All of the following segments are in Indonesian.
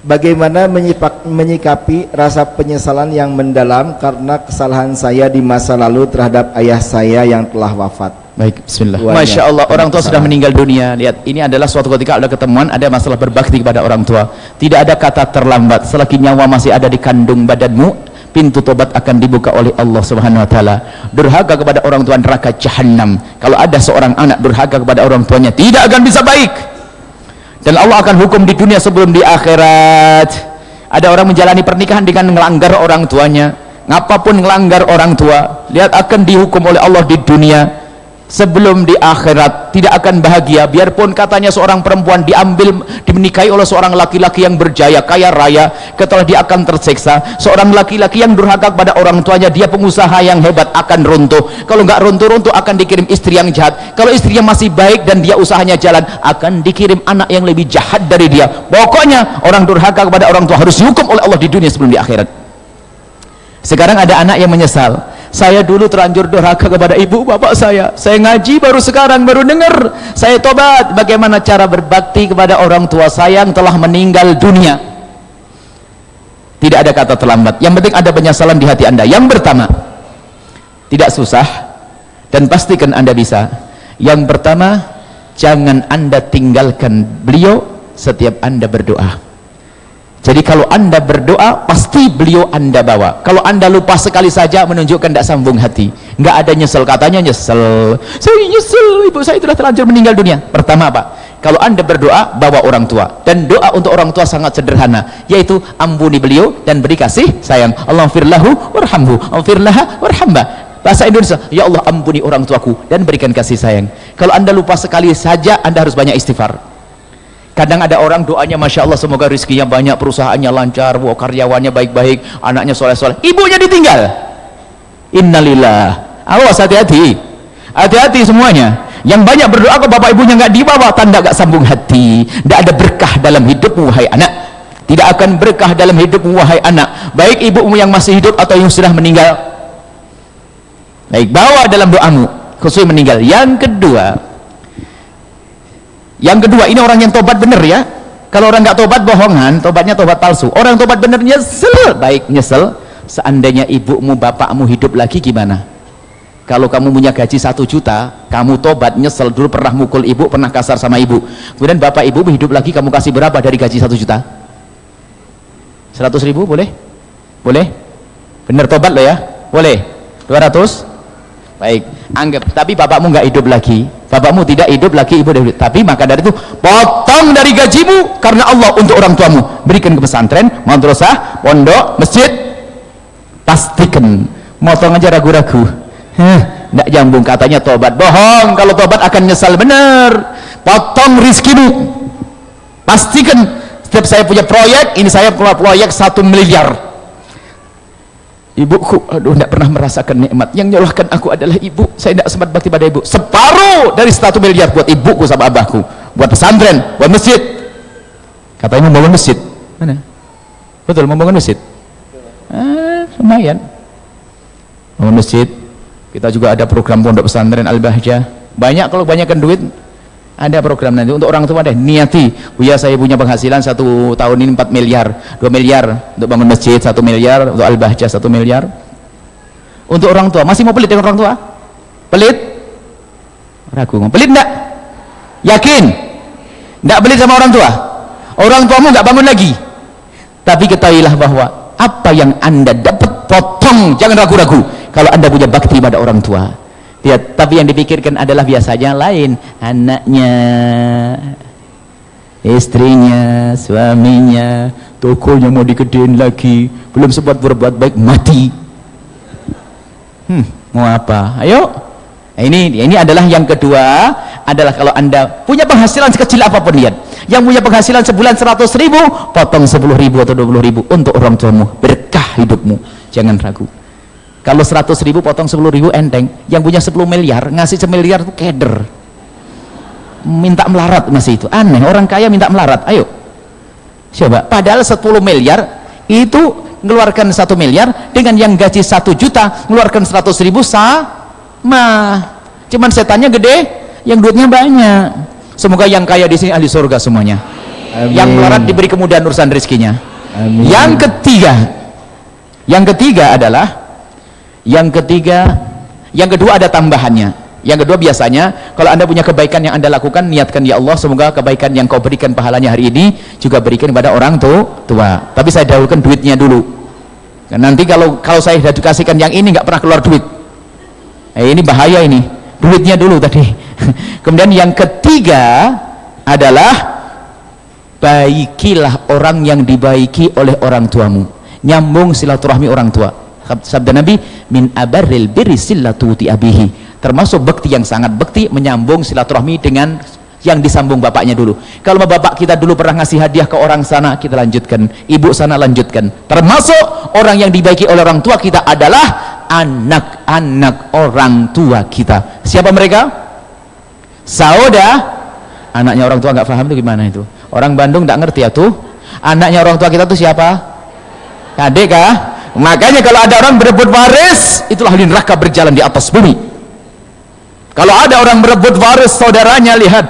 bagaimana menyikapi rasa penyesalan yang mendalam karena kesalahan saya di masa lalu terhadap ayah saya yang telah wafat? Baik, bismillah. Masya Allah, orang tua sudah meninggal dunia. Lihat, ini adalah suatu ketika ada ketemuan, ada masalah berbakti kepada orang tua. Tidak ada kata terlambat. Selagi nyawa masih ada di kandung badanmu, pintu tobat akan dibuka oleh Allah Subhanahu wa taala. Durhaka kepada orang tua, neraka jahanam. Kalau ada seorang anak durhaka kepada orang tuanya, tidak akan bisa baik. Dan Allah akan hukum di dunia sebelum di akhirat. Ada orang menjalani pernikahan dengan melanggar orang tuanya. Ngapapun melanggar orang tua, lihat akan dihukum oleh Allah di dunia sebelum di akhirat. Tidak akan bahagia. Biarpun katanya seorang perempuan dinikahi oleh seorang laki-laki yang berjaya, kaya raya, ketika dia akan tersiksa. Seorang laki-laki yang durhaka kepada orang tuanya, dia pengusaha yang hebat, akan runtuh. Kalau nggak runtuh-runtuh akan dikirim istri yang jahat. Kalau istrinya masih baik dan dia usahanya jalan, akan dikirim anak yang lebih jahat dari dia. Pokoknya orang durhaka kepada orang tua harus dihukum oleh Allah di dunia sebelum di akhirat. Sekarang ada anak yang menyesal, saya dulu terlanjur durhaka kepada ibu bapak saya ngaji baru sekarang, baru dengar, saya tobat. Bagaimana cara berbakti kepada orang tua saya yang telah meninggal dunia? Tidak ada kata terlambat, yang penting ada penyesalan di hati anda. Yang pertama, tidak susah dan pastikan anda bisa. Yang pertama, jangan anda tinggalkan beliau setiap anda berdoa. Jadi kalau anda berdoa, pasti beliau anda bawa. Kalau anda lupa sekali saja, menunjukkan tidak sambung hati. Nggak ada nyesel, katanya nyesel, saya nyesel ibu saya sudah terlanjur meninggal dunia. Pertama apa? Kalau anda berdoa, bawa orang tua. Dan doa untuk orang tua sangat sederhana, yaitu ampuni beliau dan beri kasih sayang. Allahumfirlahu warhamhu, Allahumfirlaha warhamba. Bahasa Indonesia, ya Allah ampuni orang tuaku dan berikan kasih sayang. Kalau anda lupa sekali saja, anda harus banyak istighfar. Kadang ada orang doanya Masya Allah, semoga rezekinya banyak, perusahaannya lancar, karyawannya baik-baik, anaknya soleh-soleh, ibunya ditinggal. Innalillah. Awas, hati-hati, hati-hati semuanya. Yang banyak berdoa ke bapak ibunya nggak dibawa, tanda nggak sambung hati. Tidak ada berkah dalam hidupmu wahai anak. Tidak akan berkah dalam hidupmu wahai anak, baik ibumu yang masih hidup atau yang sudah meninggal. Baik, bawa dalam doamu khusus meninggal. Yang kedua, ini orang yang tobat bener ya. Kalau orang nggak tobat bohongan, tobatnya tobat palsu. Orang tobat bener nyesel, baik nyesel. Seandainya ibumu bapakmu hidup lagi gimana? Kalau kamu punya gaji 1 juta, kamu tobat nyesel, dulu pernah mukul ibu, pernah kasar sama ibu, kemudian bapak ibu hidup lagi, kamu kasih berapa dari gaji 1 juta? 100 ribu boleh? Boleh? Bener tobat loh ya? Boleh? 200? Baik, anggap, tapi bapakmu nggak hidup lagi, bapakmu tidak hidup lagi, ibu hidup, tapi maka dari itu potong dari gajimu karena Allah untuk orang tuamu, berikan ke pesantren, madrasah, pondok, masjid. Pastikan, motong aja ragu-ragu, nggak nyambung, katanya tobat, bohong. Kalau tobat akan nyesal bener. Potong rizkimu, pastikan. Setiap saya punya proyek, ini saya punya proyek 1 miliar. Ibuku, aduh, tidak pernah merasakan nikmat. Yang nyolahkan aku adalah ibu. Saya tidak sempat bakti pada ibu. Separuh dari 1 miliar buat ibuku sama abahku, buat pesantren, buat masjid. Katanya mau bangun masjid. Mana? Betul, mau bangun masjid. Lumayan. Bangun masjid. Kita juga ada program pondok pesantren Al-Bahjah. Banyak, kalau banyakkan duit, ada program nanti untuk orang tua deh. Niati, ya saya punya penghasilan 1 tahun ini 4 miliar, 2 miliar untuk bangun masjid, 1 miliar untuk Al-Bahjah, 1 miliar untuk orang tua. Masih mau pelit dengan orang tua? Pelit? Ragu, pelit enggak? Yakin? Enggak pelit sama orang tua? Orang tuamu enggak bangun lagi. Tapi ketahuilah bahwa apa yang anda dapat, potong, jangan ragu-ragu. Kalau anda punya bakti pada orang tua, ya, tapi yang dipikirkan adalah biasanya lain, anaknya, istrinya, suaminya, tokonya mau digedein lagi, belum sempat berbuat baik, mati. Mau apa? Ayo. Nah, ini adalah yang kedua, adalah kalau anda punya penghasilan sekecil apapun, lihat, yang punya penghasilan sebulan 100 ribu, potong 10 ribu atau 20 ribu untuk orang tuamu, berkah hidupmu, jangan ragu. Kalau 100 ribu potong 10 ribu enteng. Yang punya 10 miliar ngasih 1 miliar itu keder, minta melarat masih itu aneh. Orang kaya minta melarat, ayo coba. Padahal 10 miliar itu mengeluarkan 1 miliar dengan yang gaji 1 juta mengeluarkan 100 ribu sama, cuman setannya gede, yang duitnya banyak. Semoga yang kaya di sini ahli surga semuanya. Amin. Yang melarat diberi kemudahan urusan rezekinya. Amin. Yang kedua ada tambahannya. Yang kedua biasanya kalau anda punya kebaikan yang anda lakukan, niatkan ya Allah semoga kebaikan yang kau berikan pahalanya hari ini juga berikan kepada orang tua. Tapi saya dahulukan duitnya dulu. Dan nanti kalau saya sudah dikasihkan yang ini nggak pernah keluar duit, ini bahaya ini. Duitnya dulu tadi. Kemudian yang ketiga adalah baikilah orang yang dibaiki oleh orang tuamu. Nyambung silaturahmi orang tua. Sabda Nabi, min abarril birri silatuti abihi. Termasuk bakti yang sangat bakti menyambung silaturahmi dengan yang disambung bapaknya dulu. Kalau bapak kita dulu pernah ngasih hadiah ke orang sana, kita lanjutkan. Ibu sana lanjutkan. Termasuk orang yang dibaiki oleh orang tua kita adalah anak-anak orang tua kita. Siapa mereka? Anaknya orang tua nggak paham itu gimana itu? Orang Bandung nggak ngerti ya tuh. Anaknya orang tua kita tuh siapa? Adik kah? Makanya kalau ada orang berebut waris, itulah ahli neraka berjalan di atas bumi. Kalau ada orang merebut waris saudaranya, lihat,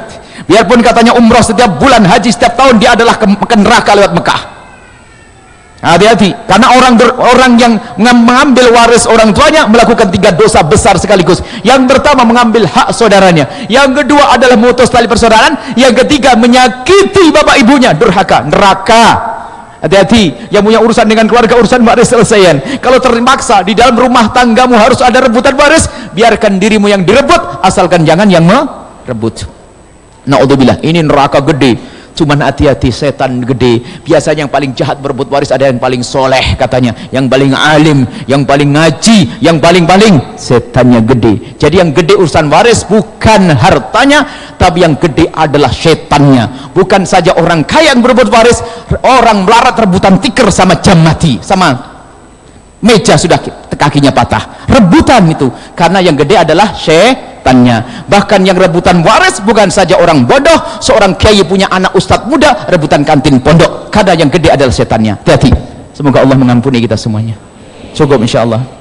biarpun katanya umroh setiap bulan, haji setiap tahun, dia adalah ke neraka lewat Mekah. Hati-hati, karena orang yang mengambil waris orang tuanya melakukan 3 dosa besar sekaligus. Yang pertama mengambil hak saudaranya, yang kedua adalah memutus tali persaudaraan, yang ketiga menyakiti bapak ibunya, durhaka, neraka. Hati-hati, yang punya urusan dengan keluarga, urusan waris selesaian. Kalau terpaksa di dalam rumah tanggamu harus ada rebutan waris, biarkan dirimu yang direbut, asalkan jangan yang merebut. Naudzubillah, ini neraka gede. Cuman hati-hati, setan gede. Biasanya yang paling jahat berebut waris ada yang paling soleh katanya, yang paling alim, yang paling ngaji, yang paling setannya gede. Jadi yang gede urusan waris bukan hartanya, tapi yang gede adalah setannya. Bukan saja orang kaya yang berebut waris, orang melarat rebutan tikar sama jam mati, sama meja sudah kakinya patah. Rebutan itu karena yang gede adalah setannya. Bahkan yang rebutan waris bukan saja orang bodoh, seorang kiai punya anak ustadz muda rebutan kantin pondok, karena yang gede adalah setannya. Hati-hati, semoga Allah mengampuni kita semuanya. Cukup insyaallah.